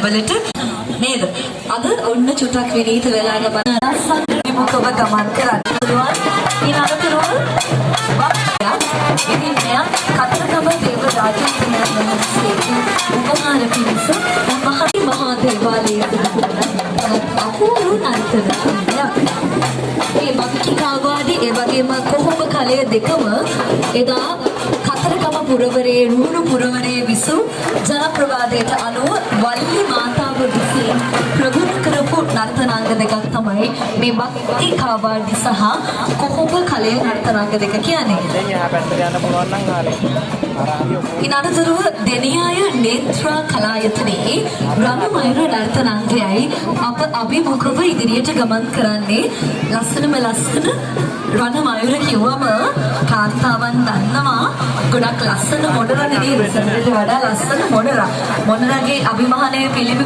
වලට නේද? අද ඔන්න චුට්ටක් විනීත වෙලා ගමන රසක් ගමන් කරන්න පුළුවන්. ඊළඟට ඉතින් මෙයා කතරගම දේව රාජේන්ද්‍රනාථ මහත්මයාගේ උපහාර පිණිස මහා දේවාලයේ අපූර්ව නර්තනයක්. ඒ බක්කිකාවාදී ඒ වගේම කොහොඹ කලය දෙකම එදා කතරගම පුරවරයේ නුහුණු පුරවරයේ විසු ජනප්‍රවාදයට අනුව වල්ලි මාතාව විසින් ප්‍රගුණ කරපු නර්තනාංග දෙකක් තමයි මේ බක්කිකාවාදී සහ කොහොඹ කලය නර්තනාංග දෙක කියන්නේ. ඉනතරව දෙනියාය නේත්‍රා කලායතනයේ රණමයුර නර්තනාංගයයි අප අභිමුඛව ඉදිරියට ගමන් කරන්නේ. ලස්සනම ලස්සන රණමයුර කිව්වම කාන්තාවන් දන්නවා ගොඩක් ලස්සන මොඩරණ නේද? සඳට වඩා ලස්සන මොඩරා. මොඩරාගේ අභිමානය පිළිබිඹු